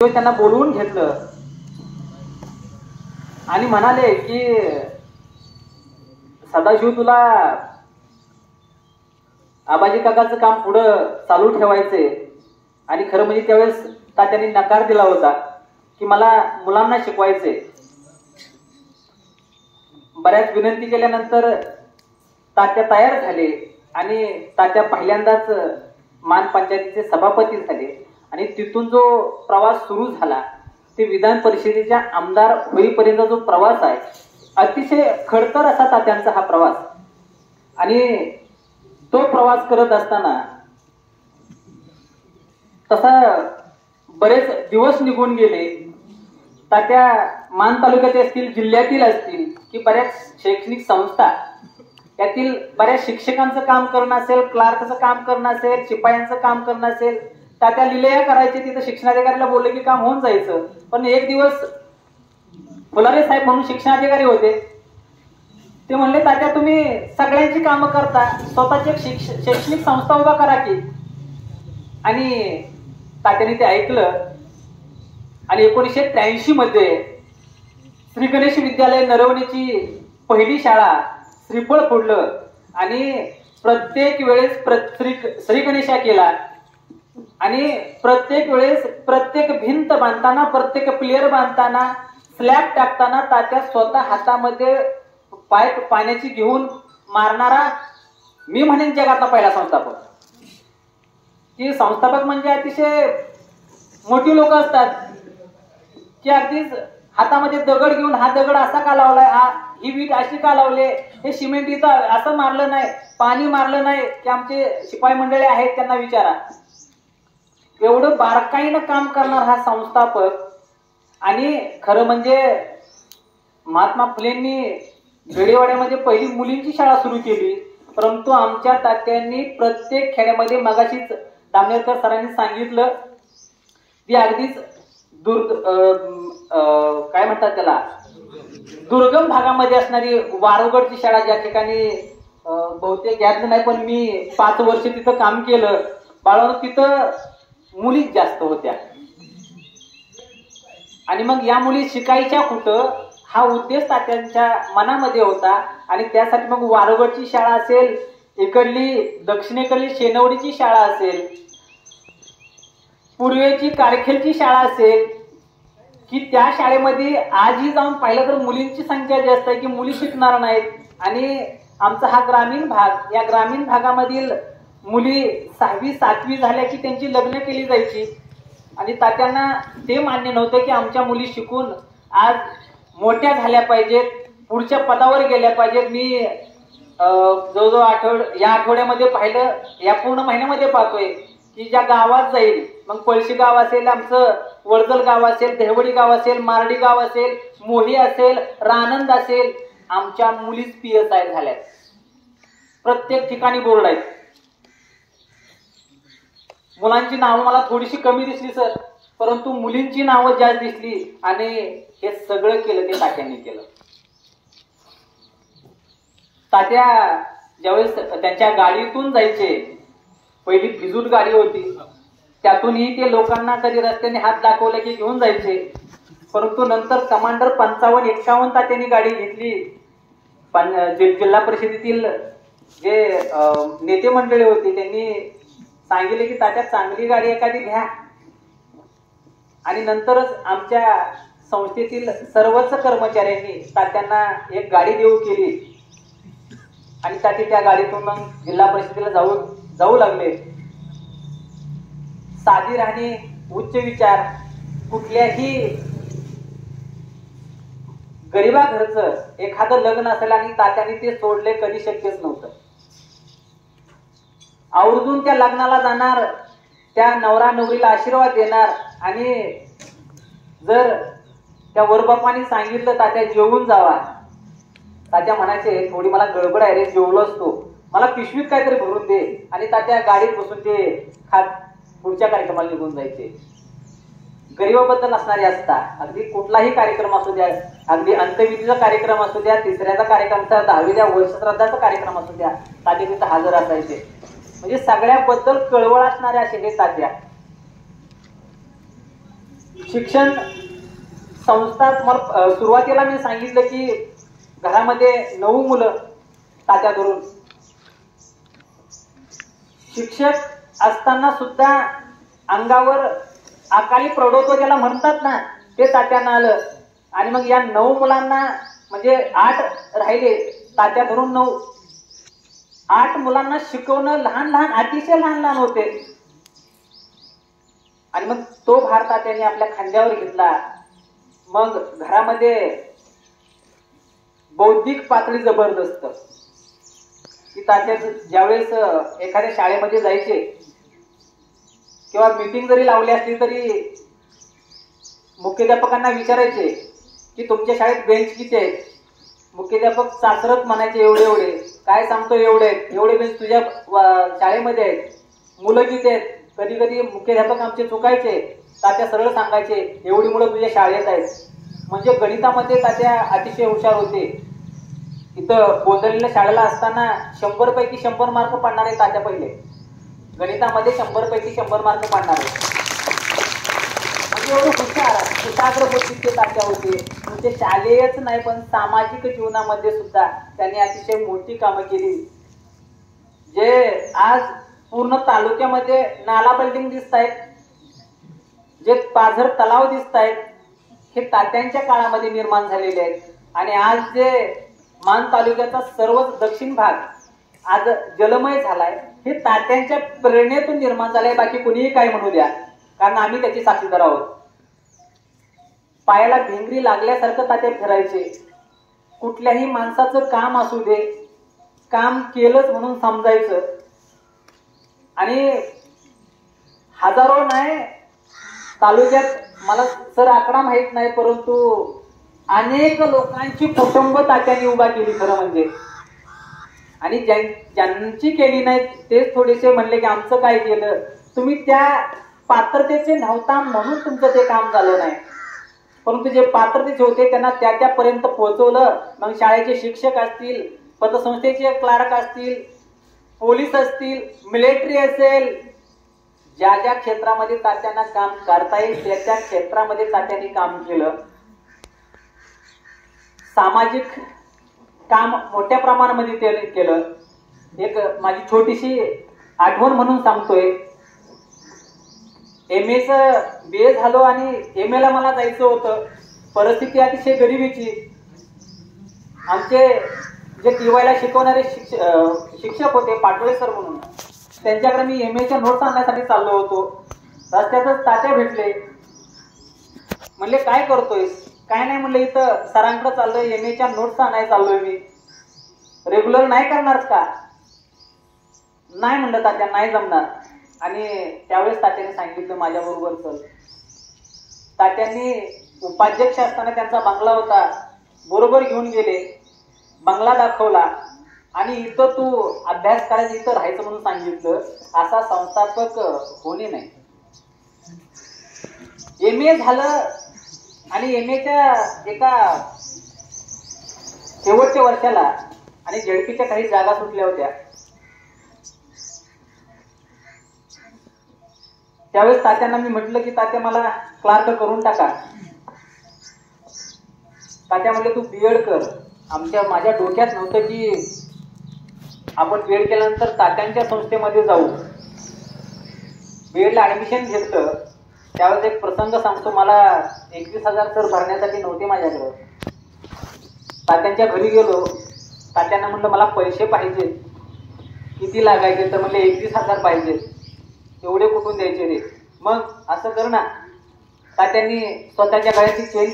त्यांना बोलवून घेतलं आणि म्हणाले की सदाशिव तुला आबाजी काकाचं काम पुढं चालू ठेवायचंय. आणि खरं म्हणजे त्यावेळेस तात्यांनी नकार दिला होता की मला मुलांना शिकवायचंय. बऱ्याच विनंती केल्यानंतर तात्या तयार झाले आणि तात्या पहिल्यांदाच मान पंचायतीचे सभापती झाले. आणि तिथून जो प्रवास सुरू झाला ते विधान परिषदेच्या आमदार होईपर्यंत जो प्रवास आहे अतिशय खडतर असा तात्यांचा हा प्रवास. आणि तो प्रवास करत असताना तसा बरेच दिवस निघून गेले. तात्या मान तालुक्यात असतील, जिल्ह्यातील असतील की बऱ्याच शैक्षणिक संस्था यातील बऱ्याच शिक्षकांचं काम करणं असेल, क्लार्कचं काम करणं असेल, शिपायांचं काम करणं असेल, तात्या लिलया करायचे. तिथं शिक्षणाधिकाऱ्याला बोलले की काम होऊन जायचं. पण एक दिवस फुलारे साहेब म्हणून शिक्षणाधिकारी होते, ते म्हणले तात्या तुम्ही सगळ्यांची कामं करता, स्वतःची एक शैक्षणिक संस्था उभा करा की. आणि तात्याने ते ऐकलं आणि 1983 मध्ये श्री गणेश विद्यालय नरवणेची पहिली शाळा श्रीफळ फोडलं आणि प्रत्येक वेळेस श्री गणेशा केला. आणि प्रत्येक वेळेस प्रत्येक भिंत बांधताना, प्रत्येक प्लेयर बांधताना, स्लॅब टाकताना तात्या स्वतः हातामध्ये पाईप पाण्याची घेऊन मारणारा मी म्हणेन जगातला पहिला संस्थापक. की संस्थापक म्हणजे अतिशय मोठी लोक असतात की अगदीच हातामध्ये दगड घेऊन हा दगड असा का लावलाय, ही वीट अशी का लावले, हे सिमेंट इथं असं मारलं नाही, पाणी मारलं नाही, की आमचे शिपाई मंडळी आहेत त्यांना विचारा. एवढं बारकाईनं काम करणार हा संस्थापक. आणि खरं म्हणजे महात्मा फुलेंनी बेडेवाड्यामध्ये पहिली मुलींची शाळा सुरू केली. परंतु आमच्या तात्यांनी प्रत्येक खेड्यामध्ये, मगाशीच दामनेरकर सरांनी सांगितलं, ती अगदीच काय म्हणतात त्याला, दुर्गम भागामध्ये असणारी वारुगडची शाळा, ज्या ठिकाणी बहुतेक याद नाही पण मी 5 वर्ष तिथं काम केलं. बाळांनो तिथं मुलीच जास्त होत्या. आणि मग या मुली शिकायच्या कुठं हा उद्देश तात्यांच्या मनामध्ये होता. आणि त्यासाठी मग वारुगडची शाळा असेल, इकडली दक्षिणेकडली शेनवडीची शाळा असेल, पूर्वेची कारखेलची शाळा असेल, की त्या शाळेमध्ये आजही जाऊन पाहिलं तर मुलींची संख्या जास्त आहे की मुली शिकणार नाहीत. आणि आमचा हा ग्रामीण भाग, या ग्रामीण भागामधील मुली 6वी 7वी झाल्या की त्यांची लग्न केली जायची. आणि तात्यांना ते मान्य नव्हतं की आमच्या मुली शिकून आज मोठ्या झाल्या पाहिजेत, पुढच्या पदावर गेल्या पाहिजेत. मी जवळजवळ या आठवड्यामध्ये पाहिलं, या पूर्ण महिन्यामध्ये पाहतोय की ज्या गावात जाईल, मग पळशी गाव असेल, आमचं वळजल गाव असेल, देहवडी गाव असेल, मारडी गाव असेल, मोही असेल, रानंद असेल, आमच्या मुलीच PSI झाल्यात. प्रत्येक ठिकाणी बोर्ड आहेत. मुलांची नावं मला थोडीशी कमी दिसली सर, परंतु मुलींची नावं जास्त दिसली. आणि हे सगळं केलं ते तात्यांनी केलं. तात्या ज्यावेळेस त्यांच्या गाडीतून जायचे, पहिली भिजूट गाडी होती, त्यातूनही ते लोकांना कधी रस्त्याने हात दाखवले की घेऊन जायचे. परंतु नंतर कमांडर 55-51 तात्यांनी गाडी घेतली. जिल्हा परिषदेतील जे नेते मंडळी होते त्यांनी सांगितले की तात्या चांगली गाडी एखादी घ्या. आणि नंतरच आमच्या संस्थेतील सर्वच कर्मचाऱ्यांनी तात्यांना एक गाडी देऊ केली. आणि तात्या त्या गाडीतून मग जिल्हा परिषदेला जाऊ लागले. साधी राहणी, उच्च विचार, कुठल्याही गरीबा घरचं एखादं लग्न असेल आणि तात्यांनी ते सोडले कधी शक्यच नव्हतं. आवर्जून त्या लग्नाला जाणार, त्या नवरा नवरीला आशीर्वाद देणार. आणि जर त्या वरबापाने सांगितलं तात्या जेवून जावा, तात्या म्हणायचे थोडी मला गडबड आहे रे, जेवलो असतो, मला पिशवीत काहीतरी भरून दे. आणि तात्या गाडीत बसून ते खात पुढच्या कार्यक्रमाला निघून जायचे. गरीबाबद्दल असणारे असता, अगदी कुठलाही कार्यक्रम असू द्या, अगदी अंत्यविधीचा कार्यक्रम असू द्या, तिसऱ्याचा कार्यक्रम, 10व्या वर्षश्राद्धाचा कार्यक्रम असू द्या, तात्या तिथं हजर असायचे. म्हणजे सगळ्याबद्दल कळवळ असणारे असे हे तात्या. शिक्षण संस्था सुरुवातीला मी सांगितलं की घरामध्ये 9 मुलं तात्या धरून. शिक्षक असताना सुद्धा अंगावर अकाली प्रौढत्व ज्याला म्हणतात ना, ते तात्यांना आलं. आणि मग या 9 मुलांना म्हणजे 8 राहिले, तात्या धरून 9. 8 मुलांना शिकवणं, लहान लहान, अतिशय लहान लहान होते. आणि मग तो भार तात्याने आपल्या खांद्यावर घेतला. मग घरामध्ये बौद्धिक पातळी जबरदस्त. की तात्या ज्यावेळेस एखाद्या शाळेमध्ये जायचे किंवा मीटिंग जरी लावली असली तरी मुख्याध्यापकांना विचारायचे की तुमच्या शाळेत बेंच किती आहेत. मुख्याध्यापक सासरत म्हणायचे एवढे एवढे. काय सांगतो एवढे आहेत, एवढे बेंच तुझ्या शाळेमध्ये आहेत. मुलं किती आहेत. कधी कधी मुख्याध्यापक आमचे चुकायचे, तात्या सरळ सांगायचे एवढी मुलं तुझ्या शाळेत आहेत. म्हणजे गणितामध्ये तात्या अतिशय हुशार होते. इथं बोंदरीला शाळेला असताना 100 पैकी 100 मार्क पाडणारे तात्या पहिले. गणितामध्ये 100 पैकी 100 मार्क पाडणारे. म्हणजे एवढं हुशार कुशाग्र बुद्धीचे तात्या होते. म्हणजे शालेयच नाही पण सामाजिक जीवनामध्ये सुद्धा त्यांनी अतिशय मोठी कामं केली. जे आज पूर्ण तालुक्यामध्ये नाला बिल्डिंग दिसत आहेत, जे पाझर तलाव दिसत आहेत, हे तात्यांच्या काळामध्ये निर्माण झालेले आहेत. आणि आज जे मान तालुक्याचा सर्वच दक्षिण भाग आज जलमय झालाय, हे तात्यांच्या प्रेरणेतून निर्माण झालंय. बाकी कोणीही काय म्हणू द्या, कारण आम्ही त्याची साक्षीदार आहोत. पायाला भिंगरी लागल्यासारखं तात्या फिरायचे. कुठल्याही माणसाचं काम असू दे, काम केलंच म्हणून समजायचं. आणि हजारो नाही, तालुक्यात मला सर आकडा माहित नाही, परंतु अनेक लोकांची कुटुंब तात्यांनी उभा केली खरं म्हणजे. आणि ज्यांची केली नाही तेच थोडेसे म्हणले की आमचं काय केलं. तुम्ही त्या पात्रतेचे नव्हता म्हणून तुमचं ते काम झालं नाही, परंतु जे पात्रतेचे होते त्यांना त्यापर्यंत पोहोचवलं. मग शाळेचे शिक्षक असतील, पतसंस्थेचे क्लार्क असतील, पोलीस असतील, मिलिटरी असेल, ज्या ज्या क्षेत्रामध्ये तात्यांना काम करता येईल त्या त्या क्षेत्रामध्ये तात्यांनी काम केलं. सामाजिक काम मोठ्या प्रमाणामध्ये केलं. एक माझी छोटीशी आठवण म्हणून सांगतोय. MA BA झालो आणि MA ला मला जायचं होतं. परिस्थिती अतिशय गरिबीची. आमचे जे TY ला शिकवणारे शिक्षक होते पाटोळे सर म्हणून, त्यांच्याकडे मी MA च्या नोट्स आणण्यासाठी चाललो होतो. रस्त्यातच तात्या भेटले. म्हणले काय करतोयस. काय नाही म्हणलं, इथं सरांकडे चाललोय, MA च्या नोट्स आणायला चाललोय मी. रेग्युलर नाही करणार का. नाही म्हणलं तात्या, नाही जमणार. आणि त्यावेळेस तात्याने सांगितलं माझ्या बरोबर चल. तात्यांनी उपाध्यक्ष असताना त्यांचा बंगला होता, बरोबर घेऊन गेले. बंगला दाखवला आणि इथं तू अभ्यास करायचा, इथं राहायचं म्हणून सांगितलं. असा संस्थापक होणे नाही. MA झालं आणि MA च्या एका शेवटच्या वर्षाला आणि झेडपीच्या काही जागा सुटल्या होत्या. त्यावेळेस तात्यांना मी म्हटलं की तात्या मला क्लार्क करून टाका. तात्या म्हटले तू BEd कर. माझ्या डोक्यात नव्हतं की आपण BEd केल्यानंतर तात्यांच्या संस्थेमध्ये जाऊ. BEd ला ऍडमिशन घेतलं. त्यावेळेस एक प्रसंग सांगतो. मला 21,000 तर भरण्यासाठी नव्हते माझ्याकडे. तात्यांच्या घरी गेलो. तात्यांना म्हटलं मला पैसे पाहिजेत. किती लागायचे तर म्हणले 21,000 पाहिजेत. एवढे कुठून द्यायचे रे. मग असं कर ना. तात्यांनी स्वतःच्या गळ्याची चेन